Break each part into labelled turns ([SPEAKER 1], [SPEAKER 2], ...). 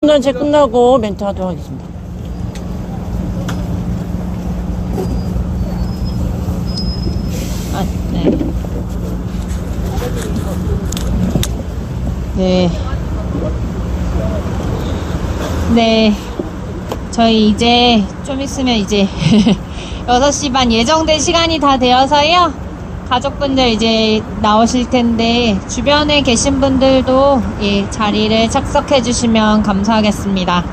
[SPEAKER 1] 분할제 끝나고 멘트 하도록 하겠습니다. 네. 네. 네. 저희 이제 좀 있으면 이제 6시 반 예정된 시간이 다 되어서요. 가족분들 이제 나오실 텐데 주변에 계신 분들도 예, 자리를 착석해 주시면 감사하겠습니다.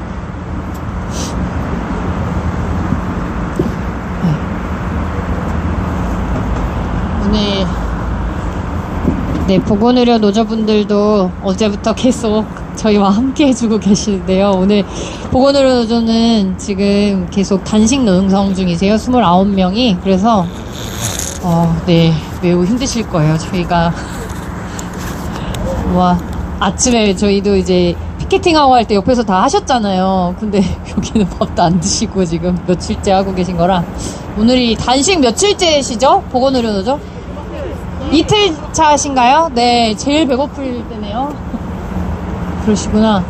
[SPEAKER 1] 오늘 네, 보건의료 노조분들도 어제부터 계속 저희와 함께 해주고 계시는데요. 오늘 보건의료 노조는 지금 계속 단식 농성 중이세요. 29명이. 그래서 네, 매우 힘드실 거예요. 저희가 아침에 저희도 이제 피켓팅하고 할 때 옆에서 다 하셨잖아요. 근데 여기는 밥도 안 드시고 지금 며칠째 하고 계신 거라. 오늘이 단식 며칠째시죠? 보건의료 노조? 이틀 차신가요? 네, 제일 배고플 때네요. 그러시구나.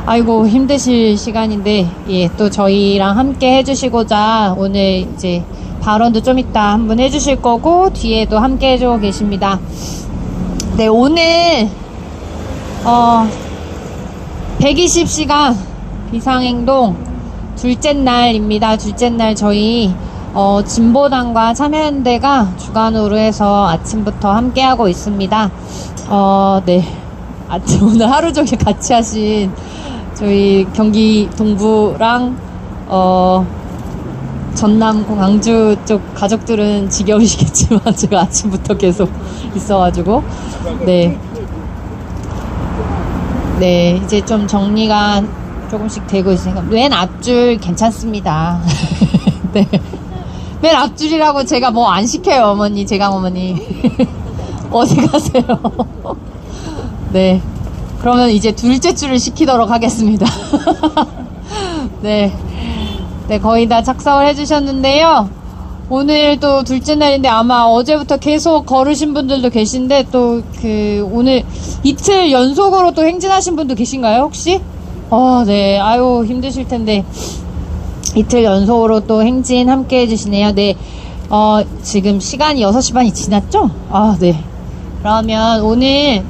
[SPEAKER 1] 아이고, 힘드실 시간인데, 예, 또 저희랑 함께 해주시고자 오늘 이제 발언도 좀 이따 한 분 해주실 거고, 뒤에도 함께 해주고 계십니다. 네, 오늘, 120시간 비상행동 둘째 날입니다. 둘째 날 저희 진보당과 참여연대가 주관으로 해서 아침부터 함께하고 있습니다. 네. 오늘 하루 종일 같이 하신 저희 경기 동부랑, 전남 광주 쪽 가족들은 지겨우시겠지만 제가 아침부터 계속 있어가지고, 네. 네. 이제 좀 정리가 조금씩 되고 있으니까, 왼 앞줄 괜찮습니다. 네. 맨 앞줄이라고 제가 뭐 안 시켜요, 어머니. 제강 어머니. 어디 가세요? 네. 그러면 이제 둘째 줄을 시키도록 하겠습니다. 네. 네, 거의 다 착석을 해주셨는데요. 오늘 또 둘째 날인데 아마 어제부터 계속 걸으신 분들도 계신데 또 오늘 이틀 연속으로 또 행진하신 분도 계신가요, 혹시? 네. 아유, 힘드실 텐데. 이틀 연속으로 또 행진 함께 해주시네요. 네. 지금 시간이 6시 반이 지났죠? 네. 그러면 오늘,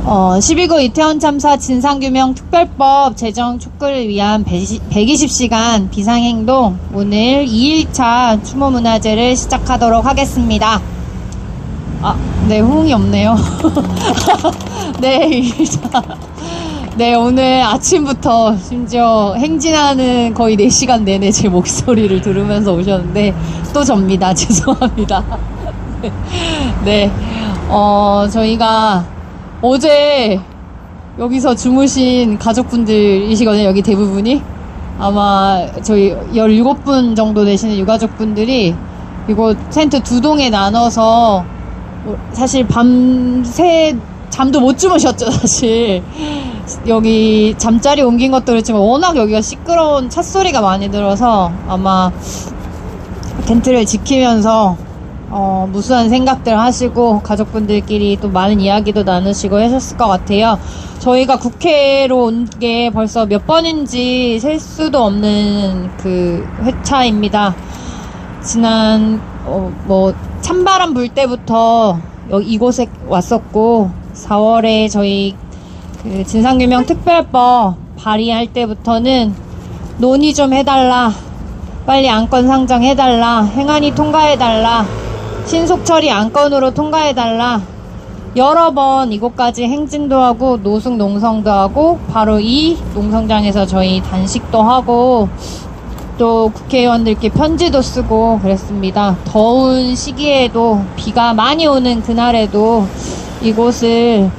[SPEAKER 1] 12구 이태원 참사 진상규명 특별법 제정 촉구를 위한 120시간 비상행동 오늘 2일차 추모문화제를 시작하도록 하겠습니다. 네, 호응이 없네요. 네, 2일차. 네, 오늘 아침부터 심지어 행진하는 거의 4시간 내내 제 목소리를 들으면서 오셨는데 또 접니다. 죄송합니다. 네, 저희가 어제 여기서 주무신 가족분들이시거든요. 여기 대부분이 아마 저희 17분 정도 되시는 유가족분들이 이곳 텐트 2동에 나눠서 사실 밤새 잠도 못 주무셨죠, 사실. 여기 잠자리 옮긴 것도 그렇지만 워낙 여기가 시끄러운 찻소리가 많이 들어서 아마 텐트를 지키면서 무수한 생각들 하시고 가족분들끼리 또 많은 이야기도 나누시고 하셨을 것 같아요. 저희가 국회로 온 게 벌써 몇 번인지 셀 수도 없는 그 회차입니다. 지난 찬바람 불 때부터 이곳에 왔었고 4월에 저희 진상규명 특별법 발의할 때부터는 논의 좀 해달라, 빨리 안건 상정해달라, 행안위 통과해달라, 신속 처리 안건으로 통과해달라, 여러 번 이곳까지 행진도 하고 노숙 농성도 하고 바로 이 농성장에서 저희 단식도 하고 또 국회의원들께 편지도 쓰고 그랬습니다. 더운 시기에도 비가 많이 오는 그날에도 이곳을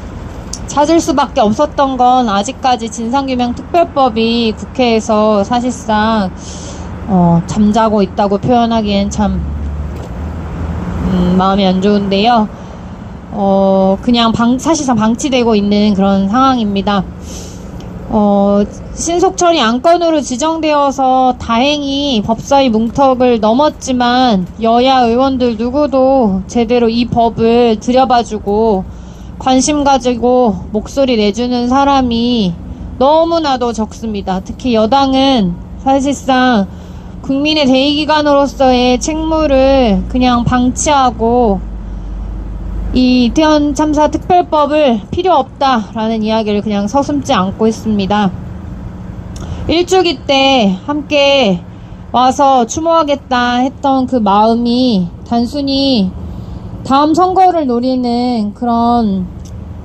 [SPEAKER 1] 찾을 수밖에 없었던 건 아직까지 진상규명 특별법이 국회에서 사실상 잠자고 있다고 표현하기엔 참 마음이 안 좋은데요. 그냥 사실상 방치되고 있는 그런 상황입니다. 신속처리 안건으로 지정되어서 다행히 법사위 문턱을 넘었지만 여야 의원들 누구도 제대로 이 법을 들여봐주고 관심 가지고 목소리 내주는 사람이 너무나도 적습니다. 특히 여당은 사실상 국민의 대의기관으로서의 책무를 그냥 방치하고 이 이태원 참사 특별법을 필요 없다라는 이야기를 그냥 서슴지 않고 있습니다. 일주기 때 함께 와서 추모하겠다 했던 그 마음이 단순히 다음 선거를 노리는 그런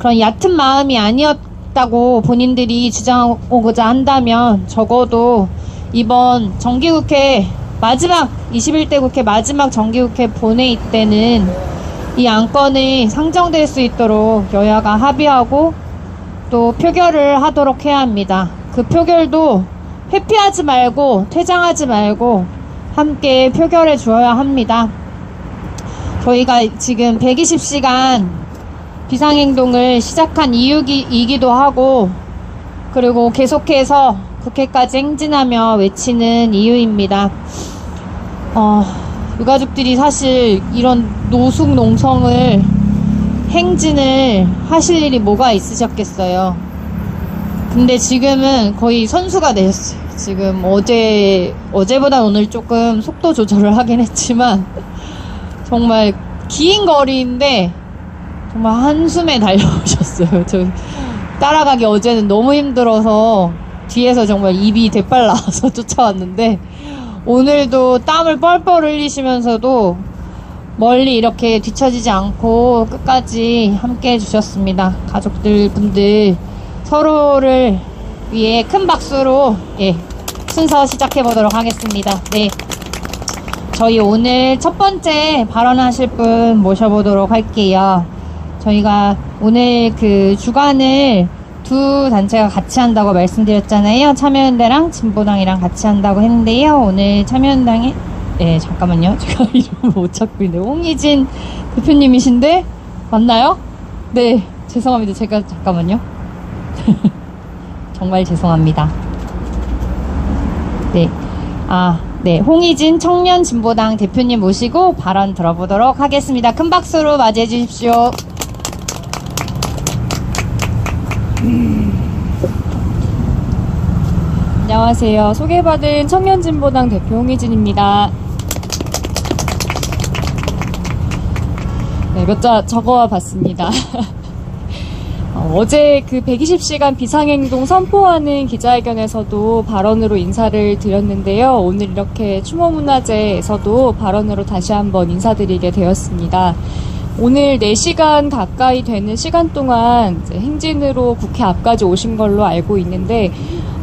[SPEAKER 1] 얕은 마음이 아니었다고 본인들이 주장하고자 한다면 적어도 이번 정기국회 마지막 21대 국회 마지막 정기국회 본회의 때는 이 안건이 상정될 수 있도록 여야가 합의하고 또 표결을 하도록 해야 합니다. 그 표결도 회피하지 말고 퇴장하지 말고 함께 표결해 주어야 합니다. 저희가 지금 120시간 비상행동을 시작한 이유이기도 하고 그리고 계속해서 국회까지 행진하며 외치는 이유입니다. 유가족들이 사실 이런 노숙농성을 행진을 하실 일이 뭐가 있으셨겠어요. 근데 지금은 거의 선수가 되셨어요. 지금 어제보다 오늘 조금 속도 조절을 하긴 했지만 정말 긴 거리인데 정말 한숨에 달려오셨어요. 저 따라가기 어제는 너무 힘들어서 뒤에서 정말 입이 대빨 나와서 쫓아왔는데 오늘도 땀을 뻘뻘 흘리시면서도 멀리 이렇게 뒤처지지 않고 끝까지 함께 해주셨습니다. 가족들 분들 서로를 위해 큰 박수로 순서 시작해 보도록 하겠습니다. 네, 저희 오늘 첫 번째 발언하실 분 모셔보도록 할게요. 저희가 오늘 그 주간을 두 단체가 같이 한다고 말씀드렸잖아요. 참여연대랑 진보당이랑 같이 한다고 했는데요. 오늘 참여연당에 잠깐만요. 제가 이름을 못 찾고 있는데 홍희진 대표님이신데 맞나요? 네, 죄송합니다. 제가 잠깐만요. 정말 죄송합니다. 네, 홍희진 청년진보당 대표님 모시고 발언 들어보도록 하겠습니다. 큰 박수로 맞이해 주십시오.
[SPEAKER 2] 안녕하세요. 소개받은 청년진보당 대표 홍희진입니다. 네, 몇 자 적어와 봤습니다. 어제 그 120시간 비상행동 선포하는 기자회견에서도 발언으로 인사를 드렸는데요. 오늘 이렇게 추모문화제에서도 발언으로 다시 한번 인사드리게 되었습니다. 오늘 4시간 가까이 되는 시간 동안 이제 행진으로 국회 앞까지 오신 걸로 알고 있는데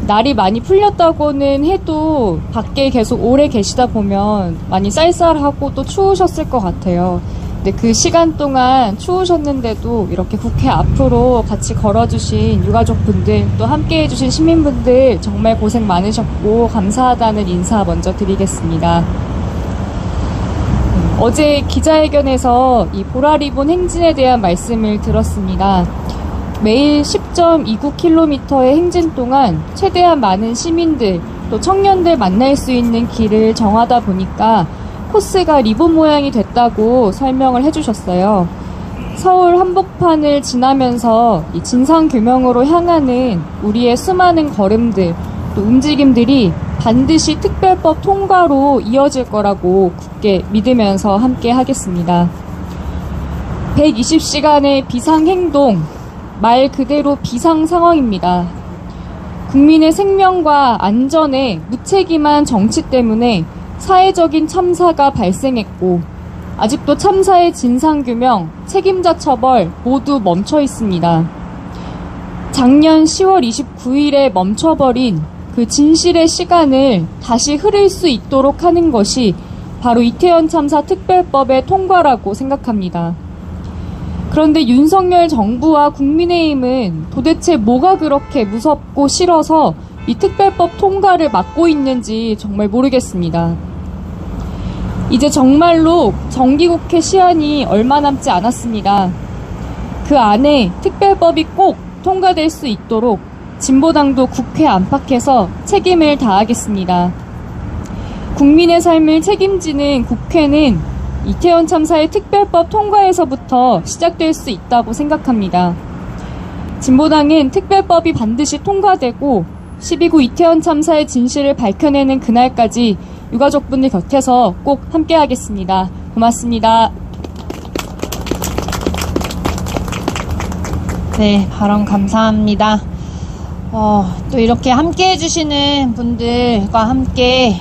[SPEAKER 2] 날이 많이 풀렸다고는 해도 밖에 계속 오래 계시다 보면 많이 쌀쌀하고 또 추우셨을 것 같아요. 근데 그 시간 동안 추우셨는데도 이렇게 국회 앞으로 같이 걸어주신 유가족분들 또 함께해주신 시민분들 정말 고생 많으셨고 감사하다는 인사 먼저 드리겠습니다. 어제 기자회견에서 이 보라리본 행진에 대한 말씀을 들었습니다. 매일 10.29km의 행진 동안 최대한 많은 시민들 또 청년들 만날 수 있는 길을 정하다 보니까 코스가 리본 모양이 됐다고 설명을 해주셨어요. 서울 한복판을 지나면서 이 진상규명으로 향하는 우리의 수많은 걸음들 또 움직임들이 반드시 특별법 통과로 이어질 거라고 굳게 믿으면서 함께 하겠습니다. 120시간의 비상행동, 말 그대로 비상 상황입니다. 국민의 생명과 안전에 무책임한 정치 때문에 사회적인 참사가 발생했고 아직도 참사의 진상규명, 책임자 처벌 모두 멈춰 있습니다. 작년 10월 29일에 멈춰버린 그 진실의 시간을 다시 흐를 수 있도록 하는 것이 바로 이태원 참사 특별법의 통과라고 생각합니다. 그런데 윤석열 정부와 국민의힘은 도대체 뭐가 그렇게 무섭고 싫어서 이 특별법 통과를 막고 있는지 정말 모르겠습니다. 이제 정말로 정기국회 시한이 얼마 남지 않았습니다. 그 안에 특별법이 꼭 통과될 수 있도록 진보당도 국회 안팎에서 책임을 다하겠습니다. 국민의 삶을 책임지는 국회는 이태원 참사의 특별법 통과에서부터 시작될 수 있다고 생각합니다. 진보당은 특별법이 반드시 통과되고 12구 이태원 참사의 진실을 밝혀내는 그날까지 유가족분들 곁에서 꼭 함께하겠습니다. 고맙습니다.
[SPEAKER 1] 네, 발언 감사합니다. 또 이렇게 함께 해주시는 분들과 함께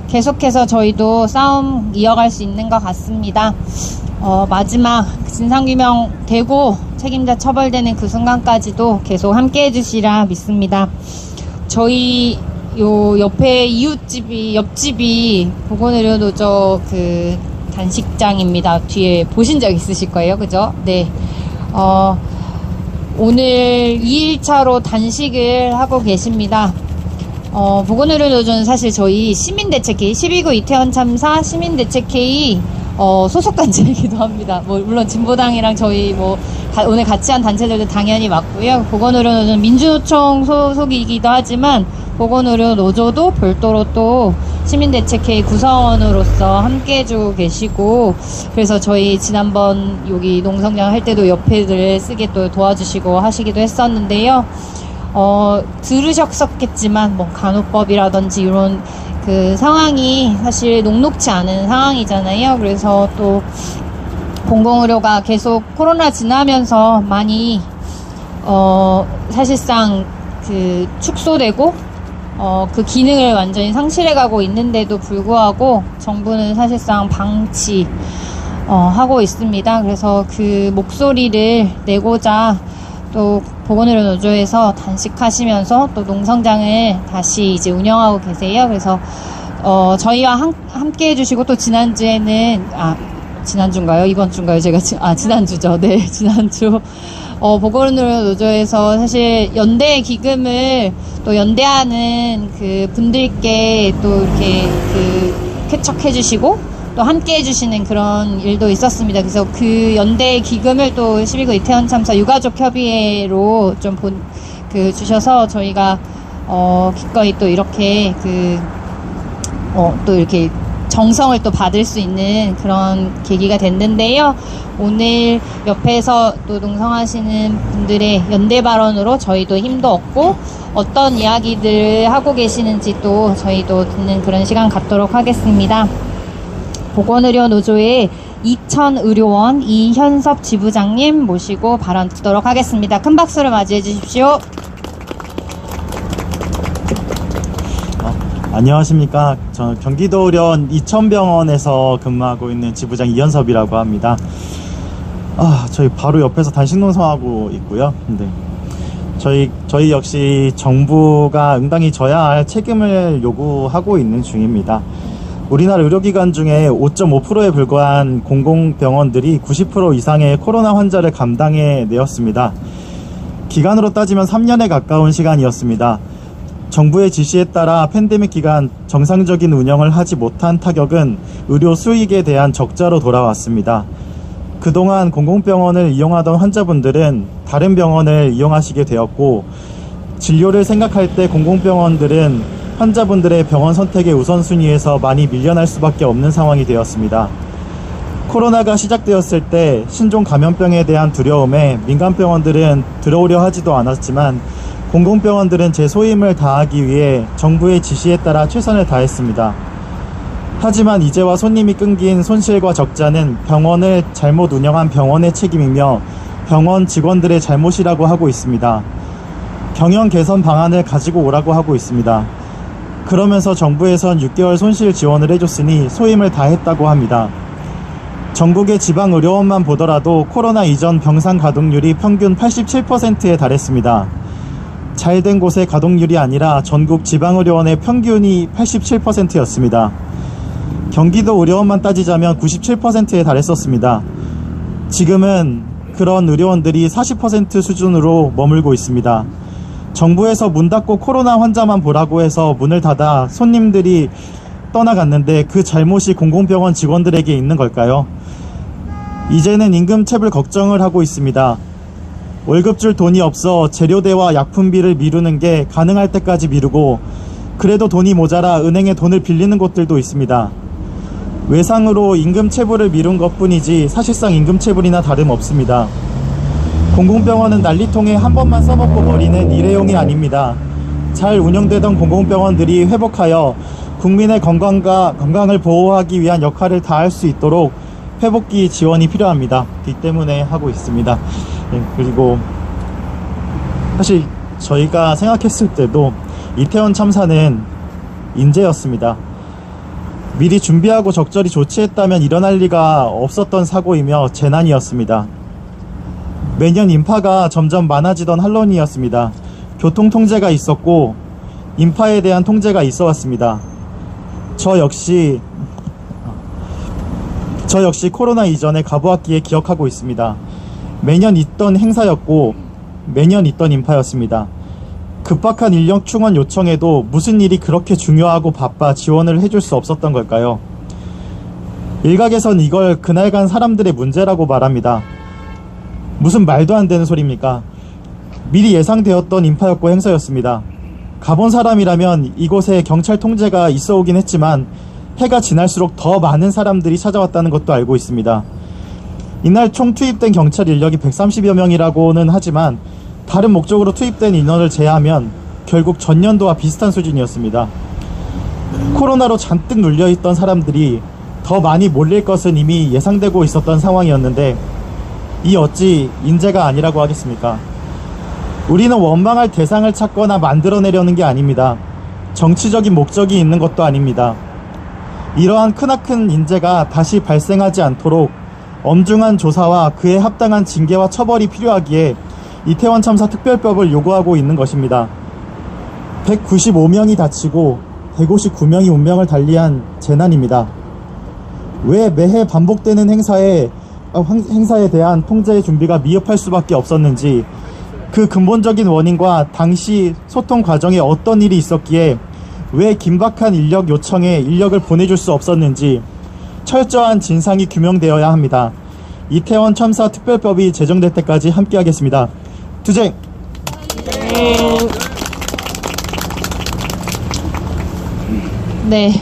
[SPEAKER 1] 계속해서 저희도 싸움 이어갈 수 있는 것 같습니다. 마지막 진상규명 되고 책임자 처벌되는 그 순간까지도 계속 함께 해주시라 믿습니다. 저희 요 옆에 옆집이 보건의료노조 그 단식장입니다. 뒤에 보신 적 있으실 거예요. 그죠? 네. 오늘 2일차로 단식을 하고 계십니다. 보건의료노조는 사실 저희 시민대책회의, 12구 이태원 참사 시민대책회의 소속단체이기도 합니다. 물론 진보당이랑 저희 오늘 같이 한 단체들도 당연히 맞고요. 보건의료노조는 민주노총 소속이기도 하지만 보건의료노조도 별도로 또 시민대책회의 구성원으로서 함께 해주고 계시고, 그래서 저희 지난번 여기 농성장 할 때도 옆에들 쓰게 또 도와주시고 하시기도 했었는데요. 들으셨겠지만 간호법이라든지 이런 그 상황이 사실 녹록치 않은 상황이잖아요. 그래서 또 공공의료가 계속 코로나 지나면서 많이 사실상 그 축소되고 그 기능을 완전히 상실해가고 있는데도 불구하고 정부는 사실상 방치 하고 있습니다. 그래서 그 목소리를 내고자 또 보건의료노조에서 단식하시면서 또 농성장을 다시 이제 운영하고 계세요. 그래서 저희와 함께 해주시고, 또 지난주에는 지난주인가요? 이번 주인가요? 지난주죠. 네, 지난주 보건의료노조에서 사실 연대 기금을 또 연대하는 그 분들께 또 이렇게 쾌척해주시고 또 함께 해주시는 그런 일도 있었습니다. 그래서 그 연대 기금을 또 12구 이태원 참사 유가족 협의회로 좀 주셔서 저희가 기꺼이 또 이렇게 또 이렇게 정성을 또 받을 수 있는 그런 계기가 됐는데요. 오늘 옆에서 또 농성하시는 분들의 연대 발언으로 저희도 힘도 얻고 어떤 이야기들을 하고 계시는지 또 저희도 듣는 그런 시간 갖도록 하겠습니다. 보건의료노조의 이천의료원 이현섭 지부장님 모시고 발언 듣도록 하겠습니다. 큰 박수로 맞이해 주십시오.
[SPEAKER 3] 안녕하십니까. 저는 경기도의료원 이천병원에서 근무하고 있는 지부장 이현섭이라고 합니다. 저희 바로 옆에서 단식농성하고 있고요. 근데 저희 역시 정부가 응당히 져야 할 책임을 요구하고 있는 중입니다. 우리나라 의료기관 중에 5.5%에 불과한 공공병원들이 90% 이상의 코로나 환자를 감당해내었습니다. 기간으로 따지면 3년에 가까운 시간이었습니다. 정부의 지시에 따라 팬데믹 기간 정상적인 운영을 하지 못한 타격은 의료 수익에 대한 적자로 돌아왔습니다. 그동안 공공병원을 이용하던 환자분들은 다른 병원을 이용하시게 되었고, 진료를 생각할 때 공공병원들은 환자분들의 병원 선택의 우선순위에서 많이 밀려날 수밖에 없는 상황이 되었습니다. 코로나가 시작되었을 때 신종 감염병에 대한 두려움에 민간병원들은 들어오려 하지도 않았지만 공공병원들은 제 소임을 다하기 위해 정부의 지시에 따라 최선을 다했습니다. 하지만 이제와 손님이 끊긴 손실과 적자는 병원을 잘못 운영한 병원의 책임이며 병원 직원들의 잘못이라고 하고 있습니다. 경영 개선 방안을 가지고 오라고 하고 있습니다. 그러면서 정부에선 6개월 손실 지원을 해줬으니 소임을 다했다고 합니다. 전국의 지방의료원만 보더라도 코로나 이전 병상 가동률이 평균 87%에 달했습니다. 잘된 곳의 가동률이 아니라 전국 지방의료원의 평균이 87%였습니다. 경기도 의료원만 따지자면 97%에 달했었습니다. 지금은 그런 의료원들이 40% 수준으로 머물고 있습니다. 정부에서 문 닫고 코로나 환자만 보라고 해서 문을 닫아 손님들이 떠나갔는데 그 잘못이 공공병원 직원들에게 있는 걸까요? 이제는 임금체불 걱정을 하고 있습니다. 월급 줄 돈이 없어 재료대와 약품비를 미루는 게 가능할 때까지 미루고, 그래도 돈이 모자라 은행에 돈을 빌리는 곳들도 있습니다. 외상으로 임금체불을 미룬 것뿐이지 사실상 임금체불이나 다름없습니다. 공공병원은 난리통에 한 번만 써먹고 버리는 일회용이 아닙니다. 잘 운영되던 공공병원들이 회복하여 국민의 건강을 보호하기 위한 역할을 다할 수 있도록 회복기 지원이 필요합니다. 이 때문에 하고 있습니다. 네, 그리고 사실 저희가 생각했을 때도 이태원 참사는 인재였습니다. 미리 준비하고 적절히 조치했다면 일어날 리가 없었던 사고이며 재난이었습니다. 매년 인파가 점점 많아지던 할로윈이었습니다. 교통 통제가 있었고 인파에 대한 통제가 있어 왔습니다. 저 역시 코로나 이전에 가보았기에 기억하고 있습니다. 매년 있던 행사였고 매년 있던 인파였습니다. 급박한 인력 충원 요청에도 무슨 일이 그렇게 중요하고 바빠 지원을 해줄 수 없었던 걸까요? 일각에선 이걸 그날 사람들의 문제라고 말합니다. 무슨 말도 안 되는 소리입니까? 미리 예상되었던 인파였고 행사였습니다. 가본 사람이라면 이곳에 경찰 통제가 있어 오긴 했지만 해가 지날수록 더 많은 사람들이 찾아왔다는 것도 알고 있습니다. 이날 총 투입된 경찰 인력이 130여 명이라고는 하지만 다른 목적으로 투입된 인원을 제외하면 결국 전년도와 비슷한 수준이었습니다. 코로나로 잔뜩 눌려있던 사람들이 더 많이 몰릴 것은 이미 예상되고 있었던 상황이었는데 이 어찌 인재가 아니라고 하겠습니까? 우리는 원망할 대상을 찾거나 만들어내려는 게 아닙니다. 정치적인 목적이 있는 것도 아닙니다. 이러한 크나큰 인재가 다시 발생하지 않도록 엄중한 조사와 그에 합당한 징계와 처벌이 필요하기에 이태원 참사 특별법을 요구하고 있는 것입니다. 195명이 다치고 159명이 운명을 달리한 재난입니다. 왜 매해 반복되는 행사에 대한 통제 준비가 미흡할 수밖에 없었는지, 그 근본적인 원인과 당시 소통 과정에 어떤 일이 있었기에 왜 긴박한 인력 요청에 인력을 보내줄 수 없었는지 철저한 진상이 규명되어야 합니다. 이태원 참사 특별법이 제정될 때까지 함께하겠습니다. 투쟁!
[SPEAKER 1] 네,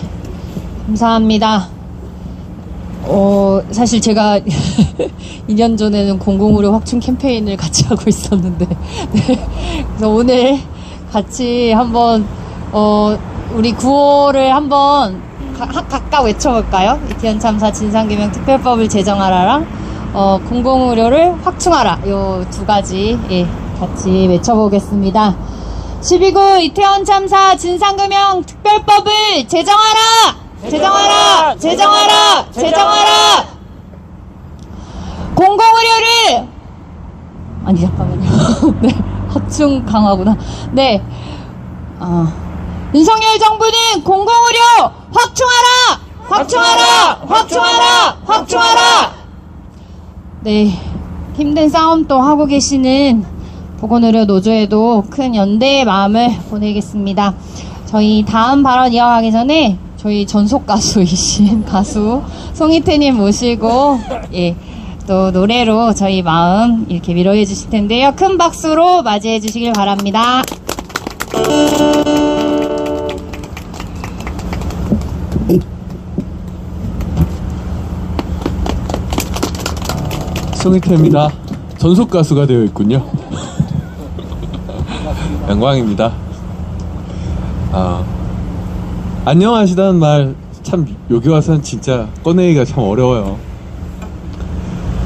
[SPEAKER 1] 감사합니다. 사실 제가 2년 전에는 공공의료 확충 캠페인을 같이 하고 있었는데, 네. 그래서 오늘 같이 한번, 우리 구호를 한번 각각 외쳐볼까요? 이태원 참사 진상규명 특별법을 제정하라랑, 공공의료를 확충하라. 요 두 가지, 예, 같이 외쳐보겠습니다. 12구 이태원 참사 진상규명 특별법을 제정하라! 제정하라! 제정하라! 제정하라! 공공의료를! 아니, 잠깐만요. 네, 확충 강화구나. 네. 윤석열 정부는 공공의료 확충하라! 확충하라! 확충하라! 확충하라! 네. 힘든 싸움 또 하고 계시는 보건의료 노조에도 큰 연대의 마음을 보내겠습니다. 저희 다음 발언 이어가기 전에 저희 전속 가수이신 가수 송이태님 모시고, 예, 또 노래로 저희 마음 이렇게 위로해 주실 텐데요. 큰 박수로 맞이해 주시길 바랍니다.
[SPEAKER 4] 송이태입니다. 전속 가수가 되어 있군요. 영광입니다. 안녕하시다는 말 참 여기 와서는 진짜 꺼내기가 참 어려워요.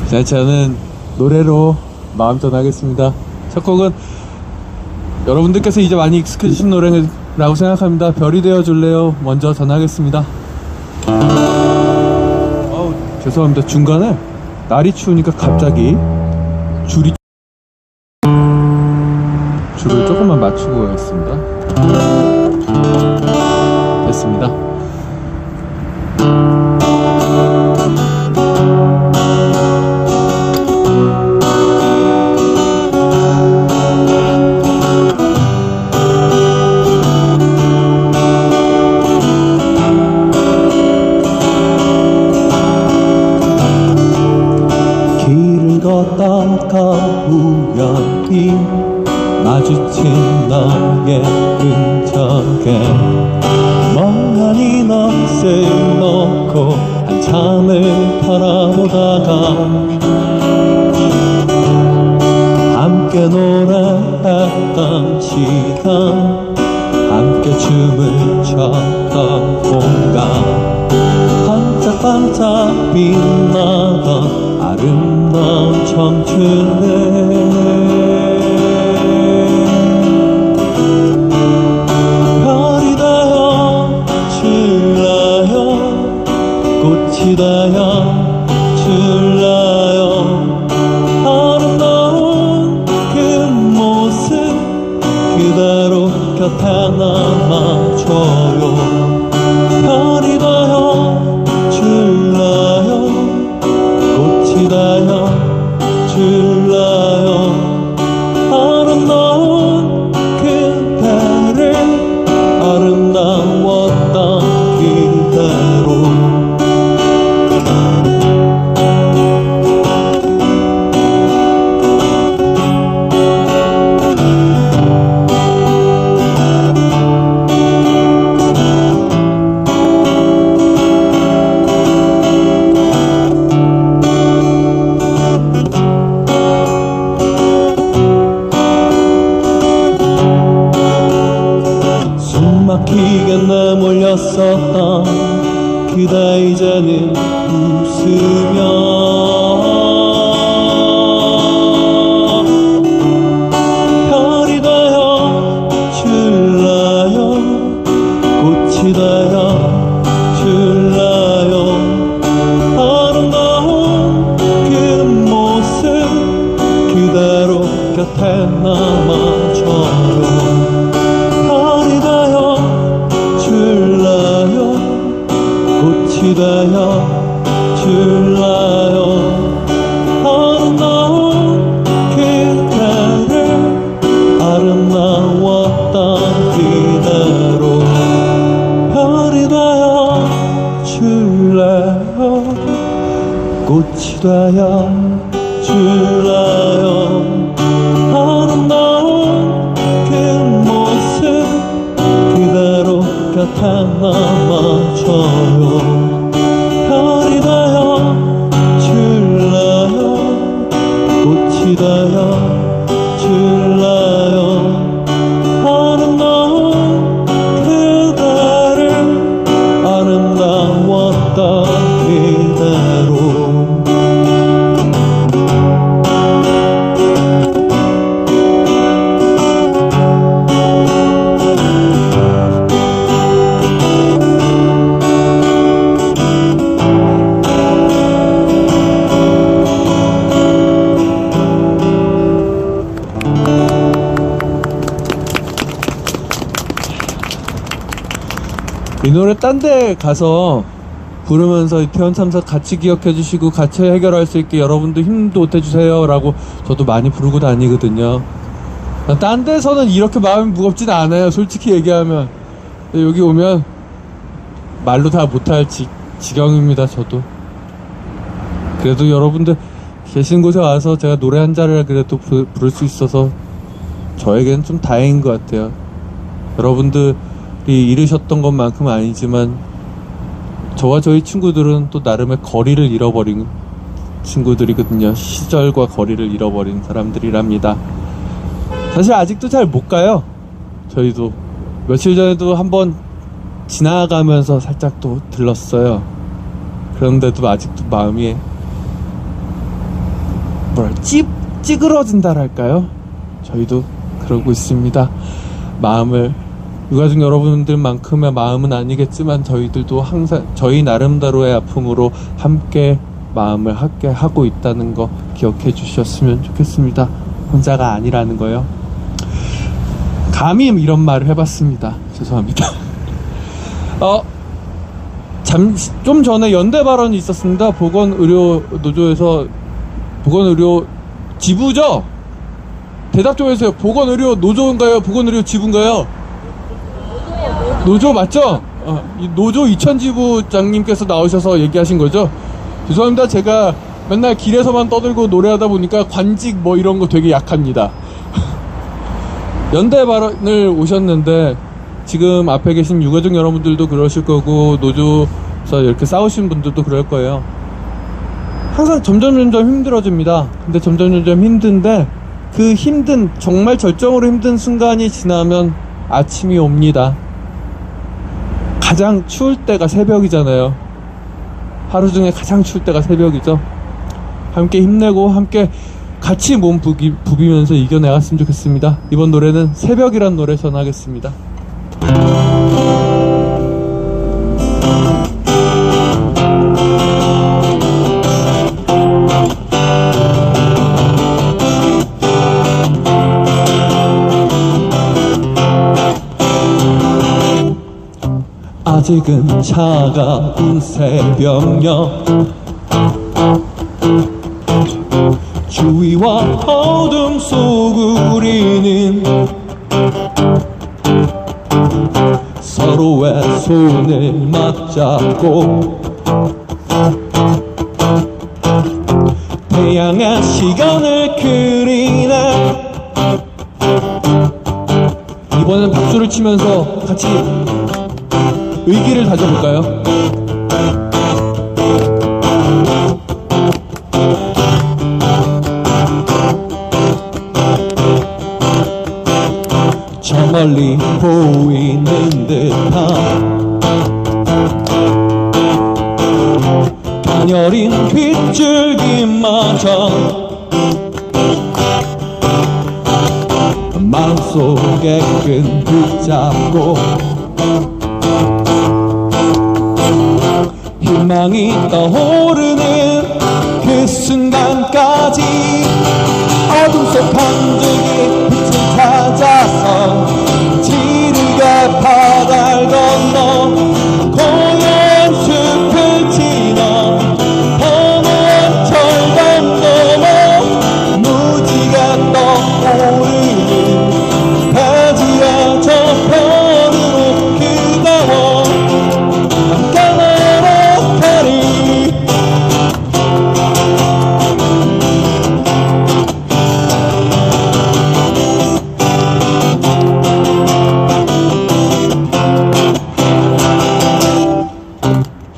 [SPEAKER 4] 자, 저는 노래로 마음 전하겠습니다. 첫 곡은 여러분들께서 이제 많이 익숙해지신 노래라고 생각합니다. 별이 되어줄래요? 먼저 전하겠습니다. 죄송합니다. 중간에 날이 추우니까 갑자기 줄을 조금만 맞추고 가겠습니다. 됐습니다.
[SPEAKER 5] 길을 걷다가 우연히 마주친 너의 흔적에 멍하니 넋을 놓고 한참을 바라보다가 시간 함께 춤을 췄던 공간 반짝반짝 빛나던 아름다운 청춘에 별이 되어 질라요 꽃이 되어 질라요 아름다운 그 모습 그대로 곁에 남아줘요 별이 되어 질라요 꽃이 되어 질라요 아름다운 그대를 아름다웠던 그대로 숨막히게 내몰렸었던 그대 이제는 웃으며 별이 되어 질라요 꽃이 되어 질라요 아름다운 그 모습 그대로 곁에 남아줘요 별이 되어 질라요 꽃이 되어 질라요 아름다운 그대를 아름다웠던 그대로 별이 되어 질라요 꽃이 되어 질라요 아름다운 그 모습 그대로 곁에 남아줘요 별이 되어 질라요 꽃이 되어 질라요 아름다운 그대를 아름다웠던 그대로
[SPEAKER 4] 이 노래 딴 데 가서 부르면서 태원 참사 같이 기억해 주시고 같이 해결할 수 있게 여러분도 힘도 보태주세요 라고 저도 많이 부르고 다니거든요. 딴 데서는 이렇게 마음이 무겁진 않아요, 솔직히 얘기하면. 근데 여기 오면 말로 다 못할 지경입니다, 저도. 그래도 여러분들 계신 곳에 와서 제가 노래 한 자리를 그래도 부를 수 있어서 저에겐 좀 다행인 것 같아요. 여러분들이 잃으셨던 것만큼 아니지만 저와 저희 친구들은 또 나름의 거리를 잃어버린 친구들이거든요. 시절과 거리를 잃어버린 사람들이랍니다. 사실 아직도 잘 못 가요. 저희도 며칠 전에도 한번 지나가면서 살짝 또 들렀어요. 그런데도 아직도 마음이 찌그러진다랄까요? 저희도 그러고 있습니다. 마음을 유가족 여러분들만큼의 마음은 아니겠지만 저희들도 항상 저희 나름대로의 아픔으로 함께 마음을 함께 하고 있다는 거 기억해 주셨으면 좋겠습니다. 혼자가 아니라는 거요. 감히 이런 말을 해봤습니다. 죄송합니다. 좀 전에 연대 발언이 있었습니다. 보건의료노조에서 보건의료 지부죠? 대답 좀 해주세요. 보건의료 노조인가요? 보건의료 지부인가요? 노조 맞죠? 이 노조 이천지부장님께서 나오셔서 얘기하신 거죠? 죄송합니다. 제가 맨날 길에서만 떠들고 노래하다 보니까 관직 뭐 이런 거 되게 약합니다. 연대 발언을 오셨는데 지금 앞에 계신 유가족 여러분들도 그러실 거고 노조에서 이렇게 싸우신 분들도 그럴 거예요. 항상 점점 힘들어집니다. 근데 점점 힘든데 그 힘든, 정말 절정으로 힘든 순간이 지나면 아침이 옵니다. 가장 추울 때가 새벽이잖아요. 하루 중에 가장 추울 때가 새벽이죠. 함께 힘내고 함께 같이 몸 부비면서 이겨내갔으면 좋겠습니다. 이번 노래는 새벽이란 노래 전하겠습니다.
[SPEAKER 5] 아직은 차가운 새벽녘 추위와 어둠 속 우리는 서로의 손을 맞잡고 태양의 시간을 그리네.
[SPEAKER 4] 이번엔 박수를 치면서 같이 의기를 다져볼까요?
[SPEAKER 5] 저 멀리 보이는 듯한 가녀린 빗줄기마저 마음속에 끈 붙잡고 희망이 떠오르는 그 순간까지 어둠 속 한줄기 빛을 찾아서 지르게 바다를 건너 고요한 숲을 지나 험한 절벽 넘어 무지개 떠오르는 대지의 저편으로 그대와 함께 날아가리.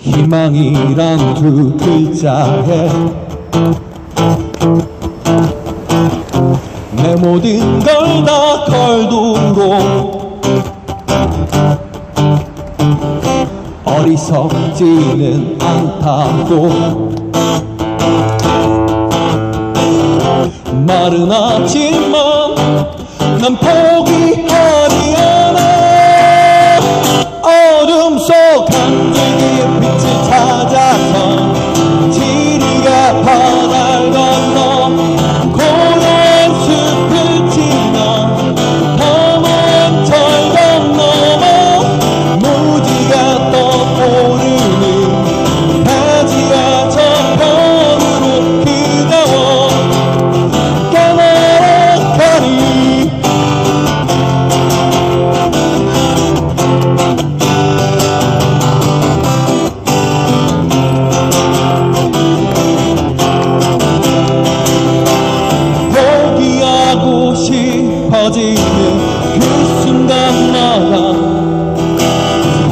[SPEAKER 5] 희망이란 두 글자에 내 모든 걸 다 걸도록 어리석지는 않다고 말은 하지만 난 포기하지 않아. 어둠 속 한줄기 빛을 찾아서 지르게 바다를 건너 고요한 숲을 지나 험한 절벽 넘어 무지개 떠오르는 대지의 저편으로 그대와 함께 날아가리. 포기하고 싶어지는 그 순간마다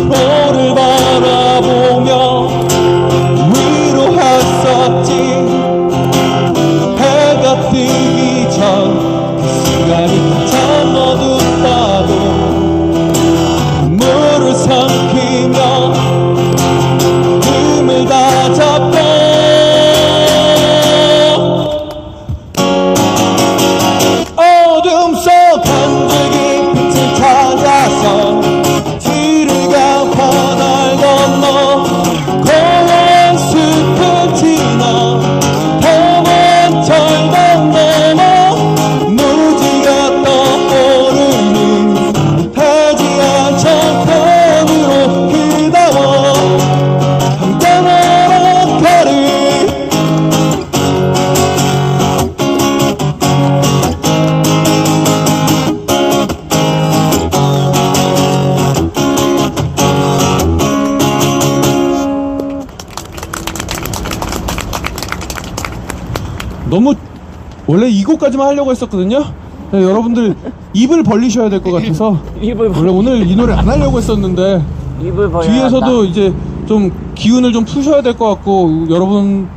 [SPEAKER 5] 너를 바라보며 위로했었지. 해가 뜨기 전 그 순간이 가장 어둡다고 물을 삼키며 힘을 다 잡고 어둠 속 한줄기 빛을 찾아서 지르게 바다를 건너 고요한 숲을 지나 험한 절벽 넘어 무지개 떠오르는 대지의 저편으로 그대와 함께 날아가리.
[SPEAKER 4] 너무 원래 이 곡까지만 하려고 했었거든요. 네, 여러분들 입을 벌리셔야 될 것 같아서 원래 오늘 이 노래 안 하려고 했었는데 뒤에서도 이제 좀 기운을 좀 푸셔야 될 것 같고 여러분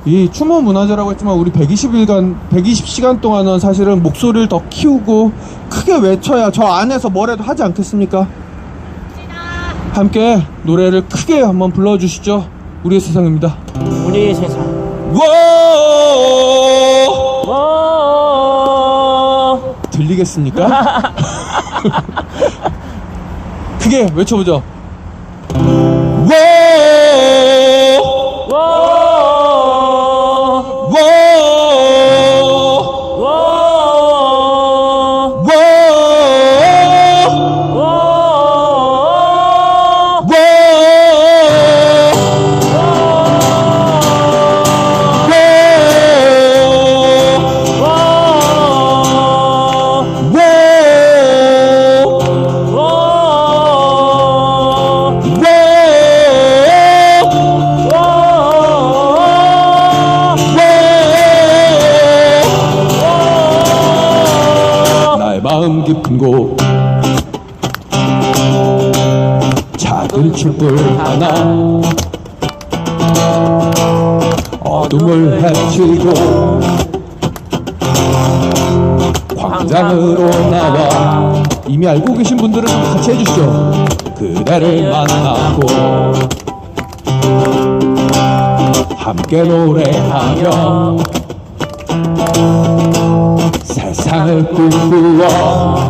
[SPEAKER 4] 이 추모 문화제라고 했지만 우리 120시간 동안은 사실은 목소리를 더 키우고 크게 외쳐야 저 안에서 뭐라도 하지 않겠습니까? 함께 노래를 크게 한번 불러주시죠. 우리의 세상입니다.
[SPEAKER 5] 우리의 세상.
[SPEAKER 4] 워 들리겠습니까? 크게 외쳐보죠. 워 마음 깊은 곳 작은 촛불 하나 어둠을 헤치고 광장으로 나와 이미 알고 계신 분들은 같이 해주시죠. 그대를 만나고 함께 노래하며 세상을 꿈꾸어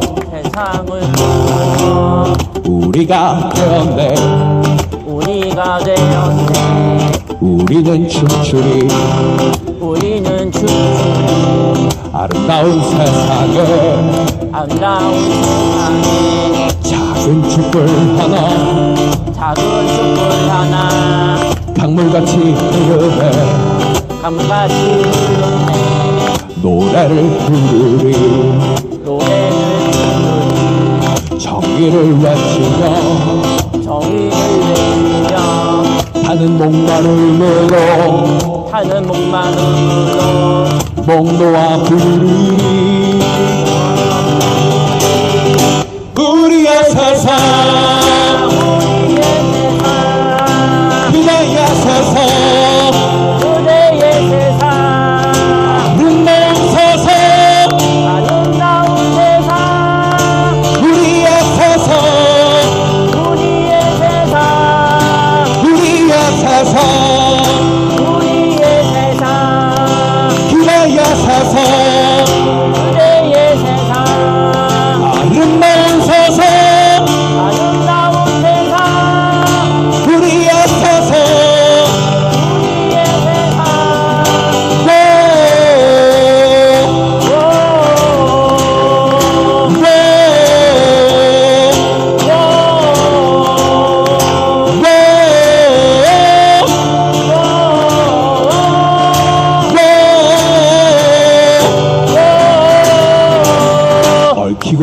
[SPEAKER 4] 우리가 되었네. 우리는 춤추리 아름다운 세상에 작은 촛불 하나 강물같이 흐르네. 노래를 부르리 정의를 외치며 타는 목마름으로 목 놓아 부르리 우리의 세상 그대의 세상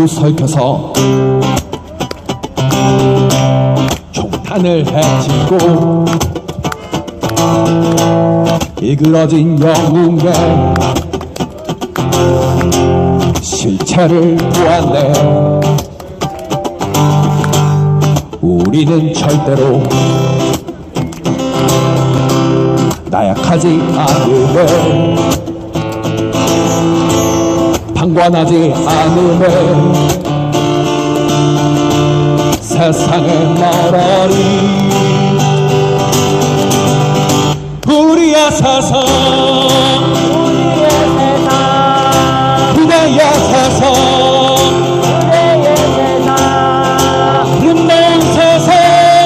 [SPEAKER 4] 설켜서 총탄을 헤치고 일그러진 영웅의 실체를 보았네. 우리는 절대로 나약하지 않으며 방관하지 않으며 세상에 말하리 우리의 세상 그대의 세상 아름다운 세상 우리의 세상 아름다운 세상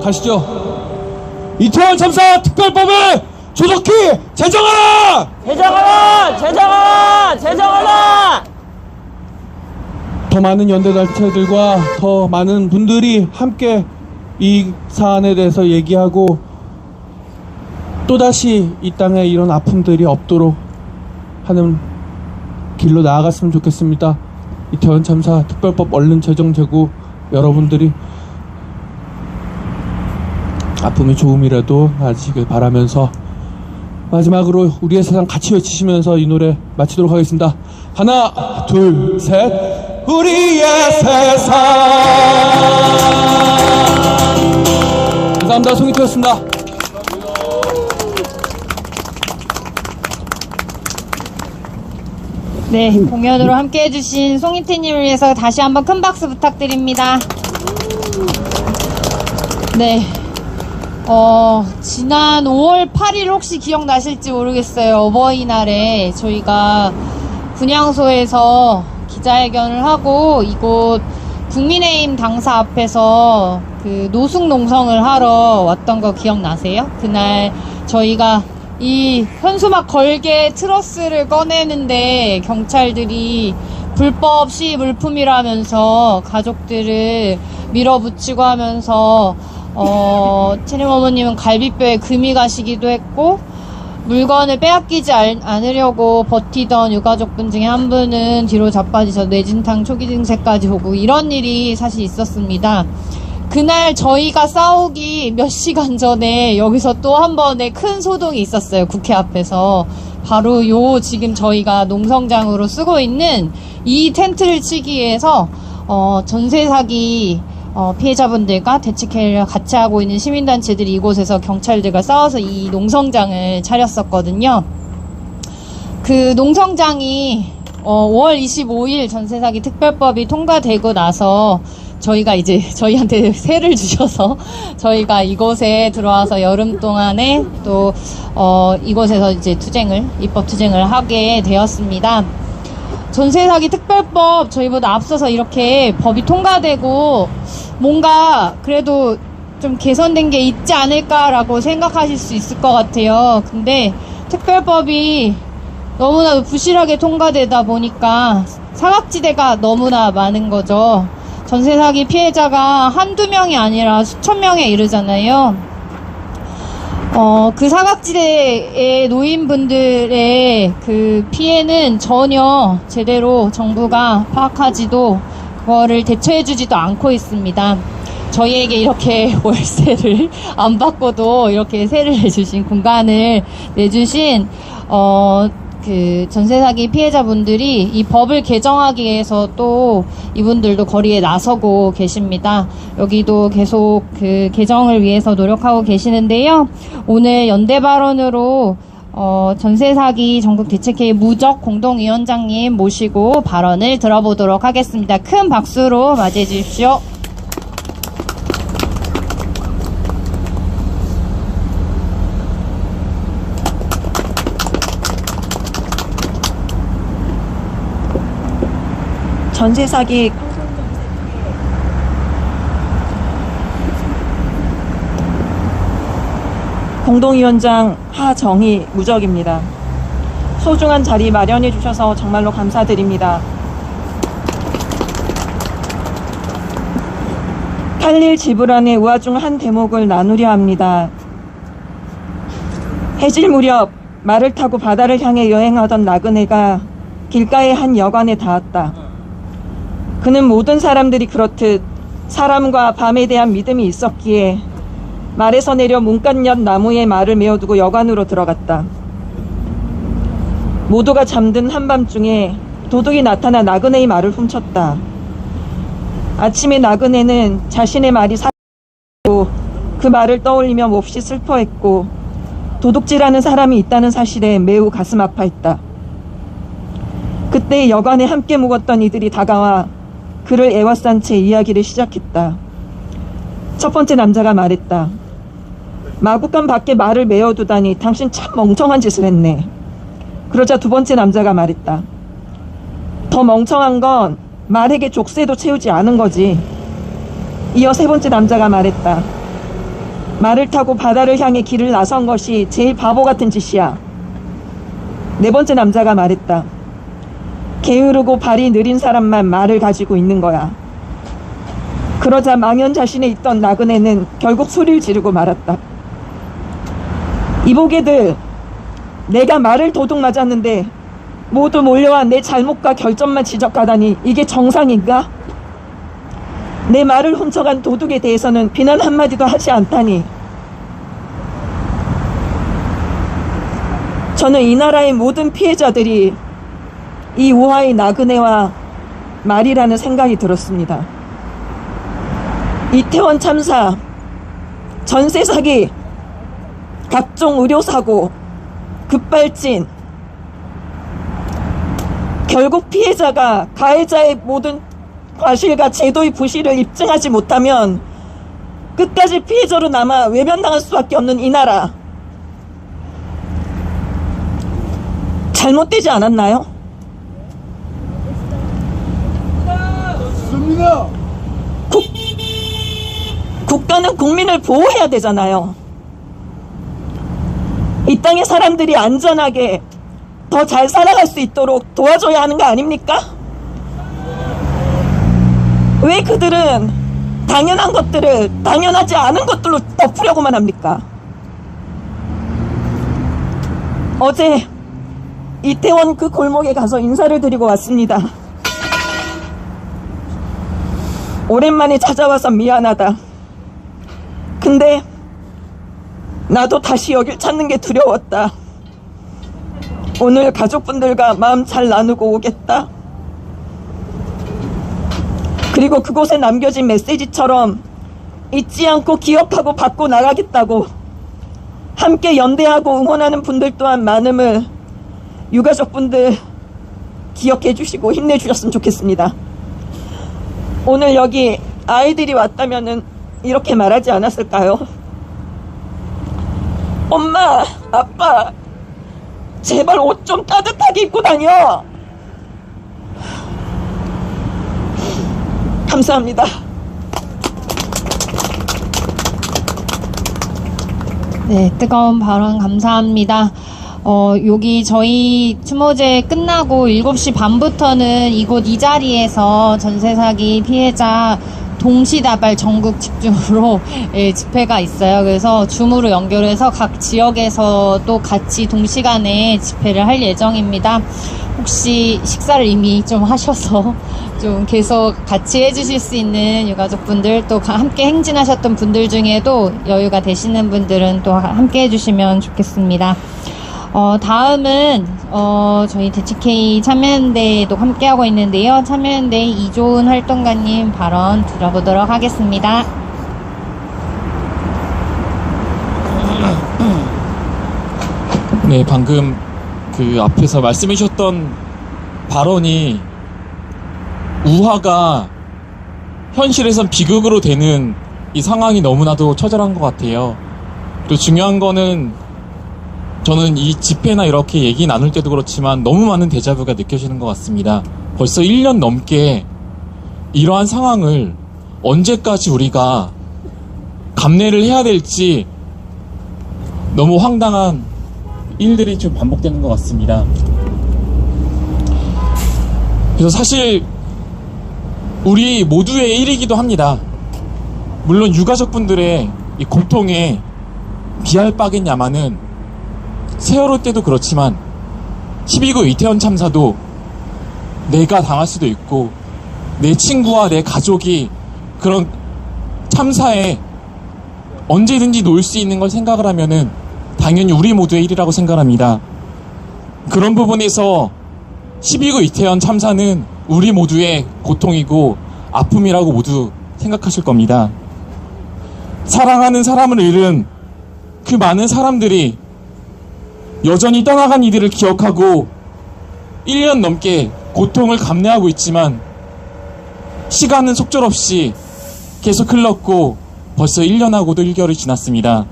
[SPEAKER 4] 가시죠. 이태원 참사 특별법을 조속히 제정하라!
[SPEAKER 5] 제정하라!
[SPEAKER 4] 더 많은 연대단체들과 더 많은 분들이 함께 이 사안에 대해서 얘기하고 또다시 이 땅에 이런 아픔들이 없도록 하는 길로 나아갔으면 좋겠습니다. 이태원 참사 특별법 얼른 제정되고 여러분들이 아픔이 조금이라도 나아지길 바라면서 마지막으로 우리의 세상 같이 외치시면서 이 노래 마치도록 하겠습니다. 하나, 둘, 셋. 우리의 세상. 감사합니다. 송이태였습니다.
[SPEAKER 1] 네, 공연으로 함께 해주신 송이태님을 위해서 다시 한번 큰 박수 부탁드립니다. 네. 지난 5월 8일 혹시 기억나실지 모르겠어요. 어버이날에 저희가 분향소에서 기자회견을 하고 이곳 국민의힘 당사 앞에서 그 노숙 농성을 하러 왔던 거 기억나세요? 그날 저희가 이 현수막 걸개 트러스를 꺼내는데 경찰들이 불법 시위 물품이라면서 가족들을 밀어붙이고 하면서 채림 어머님은 갈비뼈에 금이 가시기도 했고 물건을 빼앗기지 않으려고 버티던 유가족분 중에 한 분은 뒤로 자빠지셔서 뇌진탕 초기 증세까지 오고 이런 일이 사실 있었습니다. 그날 저희가 싸우기 몇 시간 전에 여기서 또 한 번의 큰 소동이 있었어요. 국회 앞에서. 바로 요 지금 저희가 농성장으로 쓰고 있는 이 텐트를 치기 위해서 전세 사기 피해자분들과 대책회의를 같이 하고 있는 시민단체들이 이곳에서 경찰들과 싸워서 이 농성장을 차렸었거든요. 그 농성장이 5월 25일 전세 사기 특별법이 통과되고 나서 저희가 이제 저희한테 세를 주셔서 저희가 이곳에 들어와서 여름 동안에 또 이곳에서 이제 입법 투쟁을 하게 되었습니다. 전세 사기 특별법 저희보다 앞서서 이렇게 법이 통과되고 뭔가 그래도 좀 개선된 게 있지 않을까라고 생각하실 수 있을 것 같아요. 근데 특별법이 너무나도 부실하게 통과되다 보니까 사각지대가 너무나 많은 거죠. 전세 사기 피해자가 한두 명이 아니라 수천 명에 이르잖아요. 그 사각지대의 노인분들의 그 피해는 전혀 제대로 정부가 파악하지도 그거를 대처해주지도 않고 있습니다. 저희에게 이렇게 월세를 안 받고도 이렇게 세를 내주신 공간을 내주신 그 전세 사기 피해자분들이 이 법을 개정하기 위해서 또 이분들도 거리에 나서고 계십니다. 여기도 계속 그 개정을 위해서 노력하고 계시는데요. 오늘 연대 발언으로 전세 사기 전국 대책회의 무적 공동위원장님 모시고 발언을 들어보도록 하겠습니다. 큰 박수로 맞이해 주십시오.
[SPEAKER 6] 전세 사기 공동위원장 하정희 무적입니다. 소중한 자리 마련해 주셔서 정말로 감사드립니다. 8일 지불안의 우화 중 한 대목을 나누려 합니다. 해질 무렵 말을 타고 바다를 향해 여행하던 나그네가 길가의 한 여관에 닿았다. 그는 모든 사람들이 그렇듯 사람과 밤에 대한 믿음이 있었기에 말에서 내려 문간 옆 나무에 말을 메어두고 여관으로 들어갔다. 모두가 잠든 한밤중에 도둑이 나타나 나그네의 말을 훔쳤다. 아침에 나그네는 자신의 말이 사라졌고 그 말을 떠올리며 몹시 슬퍼했고 도둑질하는 사람이 있다는 사실에 매우 가슴 아파했다. 그때 여관에 함께 묵었던 이들이 다가와 그를 애워싼 채 이야기를 시작했다. 첫 번째 남자가 말했다. 마구간 밖에 말을 메어두다니 당신 참 멍청한 짓을 했네. 그러자 두 번째 남자가 말했다. 더 멍청한 건 말에게 족쇄도 채우지 않은 거지. 이어 세 번째 남자가 말했다. 말을 타고 바다를 향해 길을 나선 것이 제일 바보 같은 짓이야. 네 번째 남자가 말했다. 게으르고 발이 느린 사람만 말을 가지고 있는 거야. 그러자 망연자신해 있던 나그네는 결국 소리를 지르고 말았다. 이보게들, 내가 말을 도둑 맞았는데 모두 몰려와 내 잘못과 결점만 지적하다니 이게 정상인가? 내 말을 훔쳐간 도둑에 대해서는 비난 한마디도 하지 않다니. 저는 이 나라의 모든 피해자들이 이 우화의 나그네와 말이라는 생각이 들었습니다. 이태원 참사, 전세 사기, 각종 의료사고, 급발진, 결국 피해자가 가해자의 모든 과실과 제도의 부실을 입증하지 못하면 끝까지 피해자로 남아 외면당할 수밖에 없는 이 나라. 잘못되지 않았나요? 국가는 국민을 보호해야 되잖아요. 이 땅의 사람들이 안전하게 더 잘 살아갈 수 있도록 도와줘야 하는 거 아닙니까? 왜 그들은 당연한 것들을 당연하지 않은 것들로 덮으려고만 합니까? 어제 이태원 그 골목에 가서 인사를 드리고 왔습니다. 오랜만에 찾아와서 미안하다. 근데 나도 다시 여길 찾는 게 두려웠다. 오늘 가족분들과 마음 잘 나누고 오겠다. 그리고 그곳에 남겨진 메시지처럼 잊지 않고 기억하고 받고 나가겠다고 함께 연대하고 응원하는 분들 또한 많음을 유가족분들 기억해 주시고 힘내 주셨으면 좋겠습니다. 오늘 여기 아이들이 왔다면은 이렇게 말하지 않았을까요? 엄마, 아빠, 제발 옷 좀 따뜻하게 입고 다녀. 감사합니다.
[SPEAKER 1] 네, 뜨거운 발언 감사합니다. 여기 저희 추모제 끝나고 7시 반부터는 이곳 이 자리에서 전세 사기 피해자 동시다발 전국 집중으로 예, 집회가 있어요. 그래서 줌으로 연결해서 각 지역에서 또 같이 동시간에 집회를 할 예정입니다. 혹시 식사를 이미 좀 하셔서 좀 계속 같이 해주실 수 있는 유가족분들 또 함께 행진하셨던 분들 중에도 여유가 되시는 분들은 또 함께 해주시면 좋겠습니다. 다음은 저희 대치K 참여연대도 함께하고 있는데요. 참여연대 이조은 활동가님 발언 들어보도록 하겠습니다.
[SPEAKER 7] 네, 방금 그 앞에서 말씀해 주셨던 발언이 우화가 현실에선 비극으로 되는 이 상황이 너무나도 처절한 것 같아요. 또 중요한 거는 저는 이 집회나 이렇게 얘기 나눌 때도 그렇지만 너무 많은 데자뷰가 느껴지는 것 같습니다. 벌써 1년 넘게 이러한 상황을 언제까지 우리가 감내를 해야 될지 너무 황당한 일들이 좀 반복되는 것 같습니다. 그래서 사실 우리 모두의 일이기도 합니다. 물론 유가족분들의 이 고통에 비할 바겠냐마는 세월호 때도 그렇지만 12구 이태원 참사도 내가 당할 수도 있고 내 친구와 내 가족이 그런 참사에 언제든지 놓일 수 있는 걸 생각을 하면은 당연히 우리 모두의 일이라고 생각합니다. 그런 부분에서 12구 이태원 참사는 우리 모두의 고통이고 아픔이라고 모두 생각하실 겁니다. 사랑하는 사람을 잃은 그 많은 사람들이 여전히 떠나간 이들을 기억하고 1년 넘게 고통을 감내하고 있지만 시간은 속절없이 계속 흘렀고 벌써 1년하고도 1개월이 지났습니다.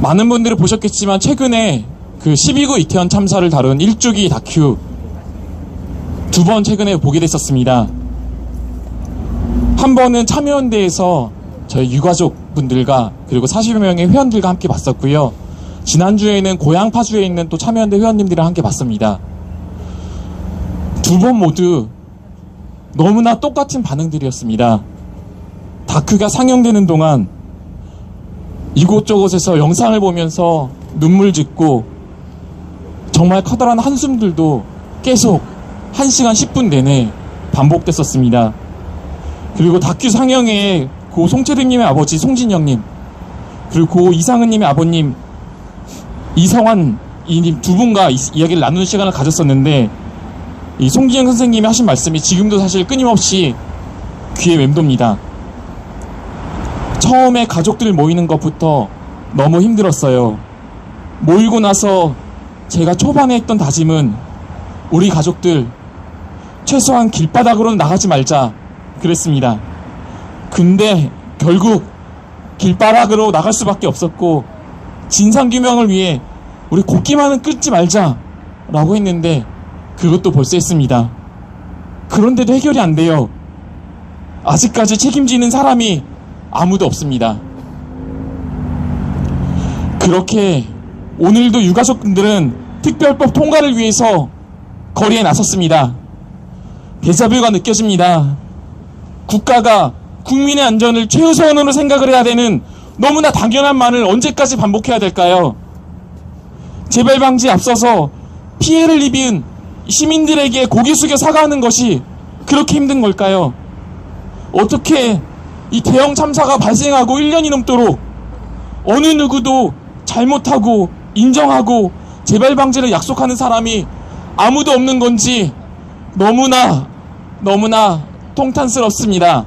[SPEAKER 7] 많은 분들이 보셨겠지만 최근에 그 12구 이태원 참사를 다룬 1주기 다큐 2번 최근에 보게 됐었습니다. 한 번은 참여연대에서 저희 유가족분들과 그리고 40여 명의 회원들과 함께 봤었고요. 지난주에는 고향 파주에 있는 또 참여연대 회원님들이랑 함께 봤습니다. 두 번 모두 너무나 똑같은 반응들이었습니다. 다큐가 상영되는 동안 이곳저곳에서 영상을 보면서 눈물 짓고 정말 커다란 한숨들도 계속 1시간 10분 내내 반복됐었습니다. 그리고 다큐 상영에 고 송채림님의 아버지 송진영님, 그리고 고 이상은님의 아버님 이성환님 두 분과 이야기를 나누는 시간을 가졌었는데, 이 송진영 선생님이 하신 말씀이 지금도 사실 끊임없이 귀에 맴돕니다. 처음에 가족들 모이는 것부터 너무 힘들었어요. 모이고 나서 제가 초반에 했던 다짐은 우리 가족들 최소한 길바닥으로는 나가지 말자 그랬습니다. 근데 결국 길바닥으로 나갈 수밖에 없었고, 진상규명을 위해 우리 곡기만은 끊지 말자 라고 했는데 그것도 벌써 했습니다. 그런데도 해결이 안 돼요. 아직까지 책임지는 사람이 아무도 없습니다. 그렇게 오늘도 유가족분들은 특별법 통과를 위해서 거리에 나섰습니다. 데자뷰가 느껴집니다. 국가가 국민의 안전을 최우선으로 생각을 해야 되는 너무나 당연한 말을 언제까지 반복해야 될까요? 재발 방지에 앞서서 피해를 입은 시민들에게 고개 숙여 사과하는 것이 그렇게 힘든 걸까요? 어떻게 이 대형 참사가 발생하고 1년이 넘도록 어느 누구도 잘못하고 인정하고 재발 방지를 약속하는 사람이 아무도 없는 건지 너무나 통탄스럽습니다.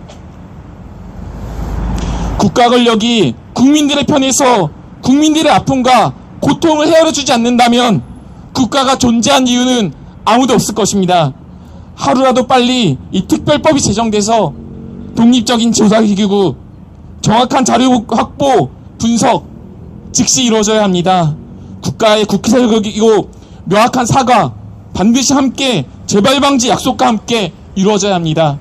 [SPEAKER 7] 국가 권력이 국민들의 편에서 국민들의 아픔과 고통을 헤아려주지 않는다면 국가가 존재한 이유는 아무도 없을 것입니다. 하루라도 빨리 이 특별법이 제정돼서 독립적인 조사기구, 정확한 자료 확보, 분석 즉시 이루어져야 합니다. 국가의 구체적이고 명확한 사과 반드시 함께 재발 방지 약속과 함께 이루어져야 합니다.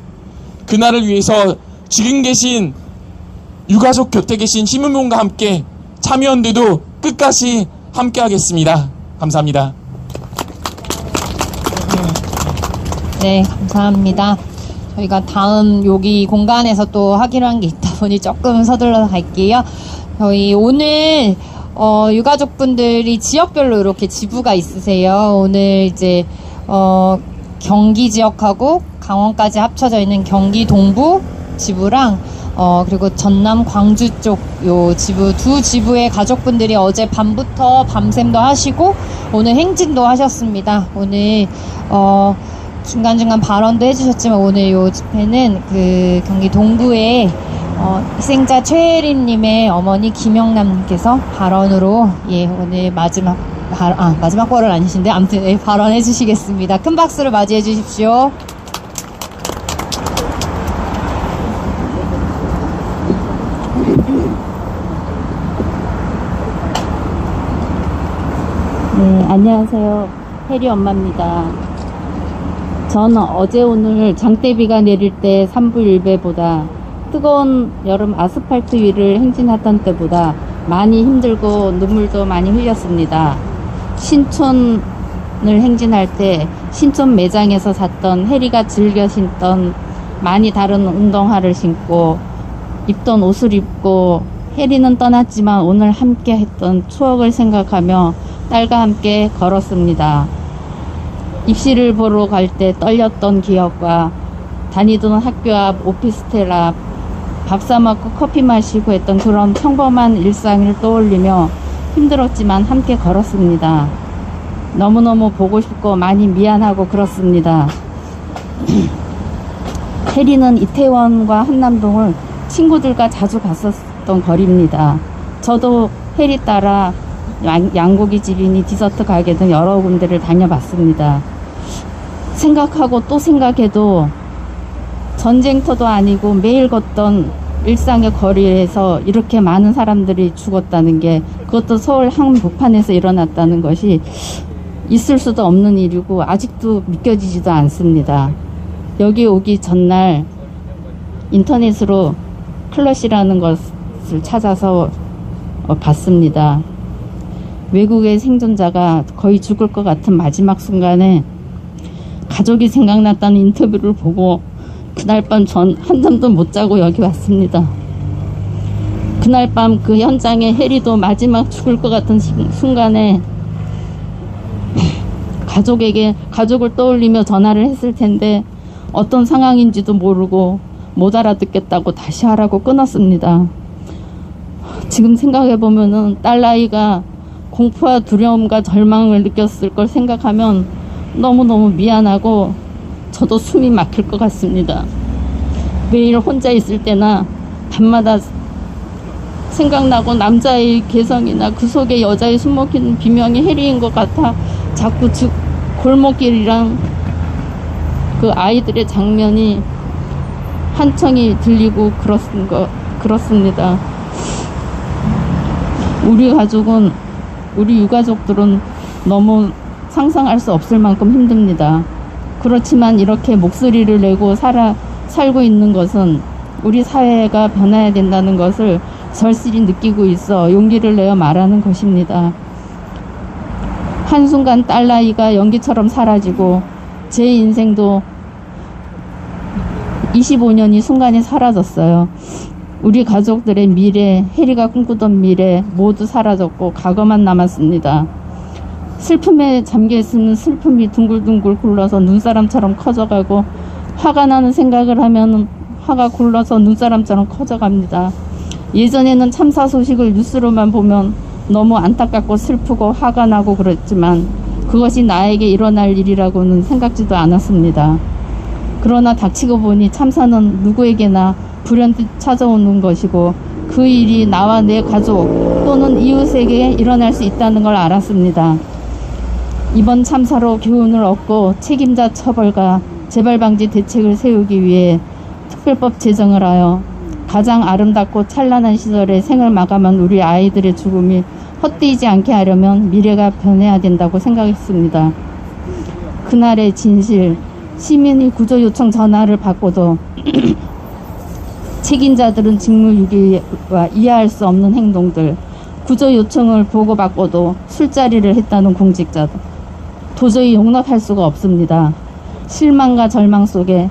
[SPEAKER 7] 그날을 위해서 지금 계신 유가족 곁에 계신 시민분과 함께 참여연대도 끝까지 함께 하겠습니다. 감사합니다.
[SPEAKER 1] 네, 감사합니다. 저희가 다음 여기 공간에서 또 하기로 한 게 있다 보니 조금 서둘러 갈게요. 저희 오늘 유가족분들이 지역별로 이렇게 지부가 있으세요. 오늘 이제 경기 지역하고 강원까지 합쳐져 있는 경기 동부 지부랑 그리고 전남 광주 쪽 요 지부 두 지부의 가족분들이 어제 밤부터 밤샘도 하시고 오늘 행진도 하셨습니다. 오늘 중간중간 발언도 해주셨지만 오늘 요 집회는 그 경기 동부의 희생자 최혜린님의 어머니 김영남님께서 발언으로 오늘 마지막 발언은 아니신데 아무튼 발언해 주시겠습니다. 큰 박수로 맞이해 주십시오.
[SPEAKER 8] 네, 안녕하세요. 혜리 엄마입니다. 저는 어제 오늘 장대비가 내릴 때 산불일배보다 뜨거운 여름 아스팔트 위를 행진하던 때보다 많이 힘들고 눈물도 많이 흘렸습니다. 신촌을 행진할 때 신촌 매장에서 샀던 혜리가 즐겨 신던 많이 다른 운동화를 신고 입던 옷을 입고 혜리는 떠났지만 오늘 함께 했던 추억을 생각하며 딸과 함께 걸었습니다. 입시를 보러 갈 때 떨렸던 기억과 다니던 학교 앞 오피스텔 앞 밥 사 먹고 커피 마시고 했던 그런 평범한 일상을 떠올리며 힘들었지만 함께 걸었습니다. 너무너무 보고 싶고 많이 미안하고 그렇습니다. 혜리는 이태원과 한남동을 친구들과 자주 갔었던 거리입니다. 저도 혜리 따라 양고기 집이니 디저트 가게 등 여러 군데를 다녀봤습니다. 생각하고 또 생각해도 전쟁터도 아니고 매일 걷던 일상의 거리에서 이렇게 많은 사람들이 죽었다는 게, 그것도 서울 한복판에서 일어났다는 것이 있을 수도 없는 일이고 아직도 믿겨지지도 않습니다. 여기 오기 전날 인터넷으로 클러시라는 것을 찾아서 봤습니다. 외국의 생존자가 거의 죽을 것 같은 마지막 순간에 가족이 생각났다는 인터뷰를 보고 그날 밤 전 한잠도 못 자고 여기 왔습니다. 그날 밤 그 현장에 해리도 마지막 죽을 것 같은 순간에 가족을 떠올리며 전화를 했을 텐데 어떤 상황인지도 모르고 못 알아듣겠다고 다시 하라고 끊었습니다. 지금 생각해보면은 딸아이가 공포와 두려움과 절망을 느꼈을 걸 생각하면 너무너무 미안하고 저도 숨이 막힐 것 같습니다. 매일 혼자 있을 때나 밤마다 생각나고 남자의 개성이나 그 속에 여자의 숨막히는 비명이 해리인 것 같아 자꾸 골목길이랑 그 아이들의 장면이 한청이 들리고 그렇습니다. 우리 유가족들은 너무 상상할 수 없을 만큼 힘듭니다. 그렇지만 이렇게 목소리를 내고 살고 있는 것은 우리 사회가 변해야 된다는 것을 절실히 느끼고 있어 용기를 내어 말하는 것입니다. 한순간 딸아이가 연기처럼 사라지고 제 인생도 25년이 순간에 사라졌어요. 우리 가족들의 미래, 해리가 꿈꾸던 미래 모두 사라졌고 과거만 남았습니다. 슬픔에 잠겨있으면 슬픔이 둥글둥글 굴러서 눈사람처럼 커져가고 화가 나는 생각을 하면 화가 굴러서 눈사람처럼 커져갑니다. 예전에는 참사 소식을 뉴스로만 보면 너무 안타깝고 슬프고 화가 나고 그랬지만 그것이 나에게 일어날 일이라고는 생각지도 않았습니다. 그러나 닥치고 보니 참사는 누구에게나 불현듯 찾아오는 것이고 그 일이 나와 내 가족 또는 이웃에게 일어날 수 있다는 걸 알았습니다. 이번 참사로 교훈을 얻고 책임자 처벌과 재발방지 대책을 세우기 위해 특별법 제정을 하여 가장 아름답고 찬란한 시절에 생을 마감한 우리 아이들의 죽음이 헛되지 않게 하려면 미래가 변해야 된다고 생각했습니다. 그날의 진실, 시민이 구조 요청 전화를 받고도 책임자들은 직무유기와 이해할 수 없는 행동들, 구조 요청을 보고받고도 술자리를 했다는 공직자들, 도저히 용납할 수가 없습니다. 실망과 절망 속에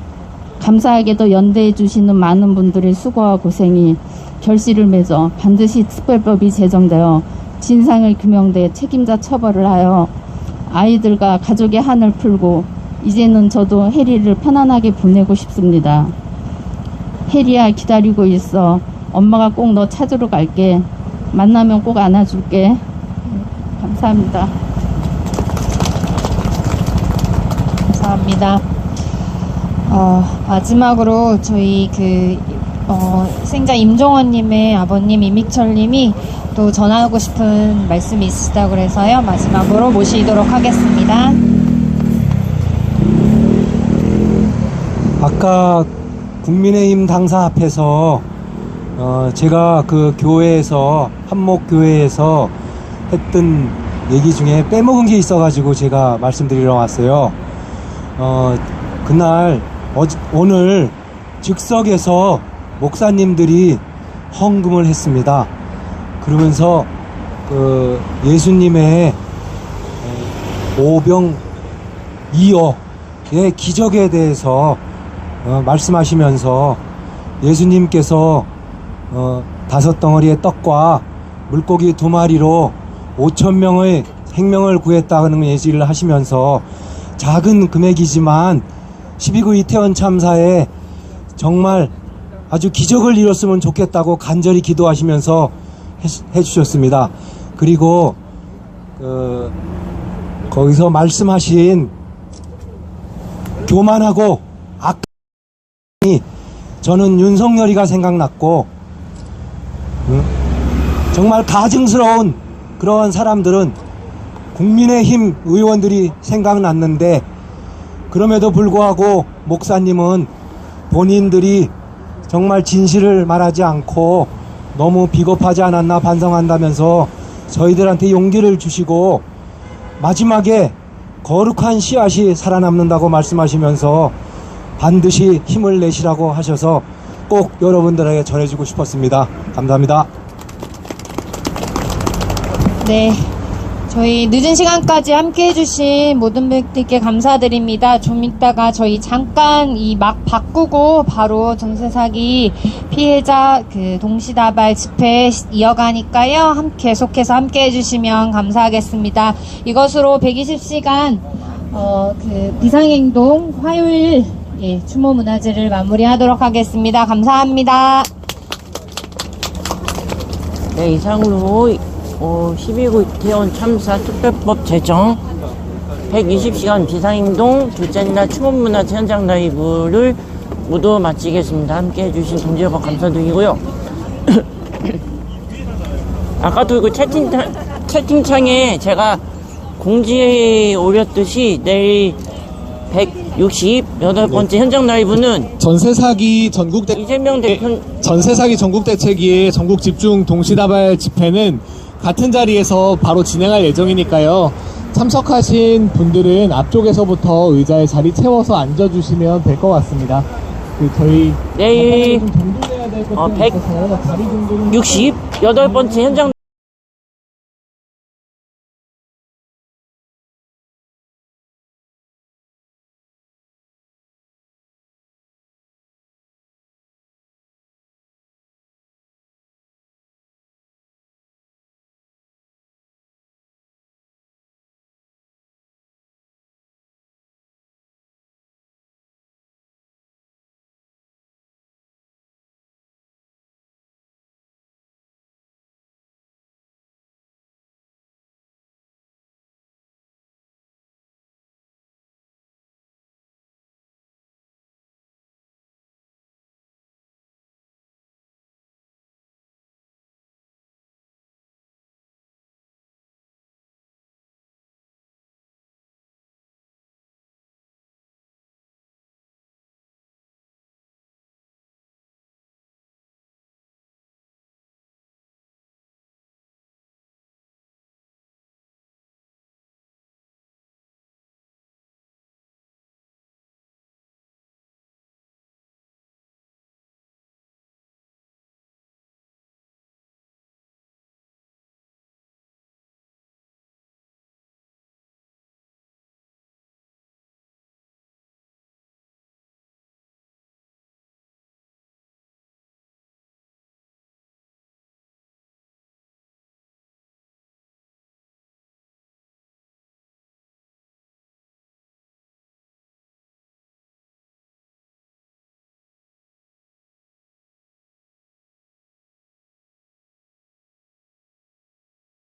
[SPEAKER 8] 감사하게도 연대해 주시는 많은 분들의 수고와 고생이 결실을 맺어 반드시 특별법이 제정되어 진상을 규명돼 책임자 처벌을 하여 아이들과 가족의 한을 풀고 이제는 저도 해리를 편안하게 보내고 싶습니다. 해리야, 기다리고 있어. 엄마가 꼭 너 찾으러 갈게. 만나면 꼭 안아줄게. 감사합니다.
[SPEAKER 1] 감사합니다. 마지막으로 저희 생자 임종원님의 아버님 임익철님이 또 전하고 싶은 말씀이 있으시다고 그래서요. 마지막으로 모시도록 하겠습니다.
[SPEAKER 5] 아까 국민의힘 당사 앞에서 제가 그 교회에서 한목교회에서 했던 얘기 중에 빼먹은 게 있어가지고 제가 말씀드리러 왔어요. 그날 오늘 즉석에서 목사님들이 헌금을 했습니다. 그러면서 그 예수님의 오병이어의 기적에 대해서 말씀하시면서 예수님께서 5덩어리의 떡과 물고기 2마리로 5,000명의 생명을 구했다는 예지를 하시면서 작은 금액이지만 12구 이태원 참사에 정말 아주 기적을 이뤘으면 좋겠다고 간절히 기도하시면서 해주셨습니다. 그리고 거기서 말씀하신 교만하고 악이 저는 윤석열이가 생각났고 정말 가증스러운 그러한 사람들은 국민의힘 의원들이 생각났는데 그럼에도 불구하고 목사님은 본인들이 정말 진실을 말하지 않고 너무 비겁하지 않았나 반성한다면서 저희들한테 용기를 주시고 마지막에 거룩한 씨앗이 살아남는다고 말씀하시면서 반드시 힘을 내시라고 하셔서 꼭 여러분들에게 전해주고 싶었습니다. 감사합니다.
[SPEAKER 1] 네. 저희 늦은 시간까지 함께 해주신 모든 분들께 감사드립니다. 좀 이따가 저희 잠깐 이 막 바꾸고 바로 전세 사기 피해자 동시다발 집회 이어가니까요. 계속해서 함께 해주시면 감사하겠습니다. 이것으로 120시간 비상행동 화요일 추모 문화제를 마무리하도록 하겠습니다. 감사합니다.
[SPEAKER 9] 네, 이상으로 12구 이태원 참사 특별법 제정 120시간 비상행동 둘째 날 추모문화제 현장 라이브를 모두 마치겠습니다. 함께 해주신 동지 여러분 감사드리고요. 아까도 그 채팅창에 제가 공지에 올렸듯이 내일 168번째 현장 라이브는
[SPEAKER 10] 전세사기 전국대책위의 전국 집중 동시다발 집회는 같은 자리에서 바로 진행할 예정이니까요. 참석하신 분들은 앞쪽에서부터 의자에 자리 채워서 앉아주시면 될 것 같습니다.
[SPEAKER 9] 내일 168번째 현장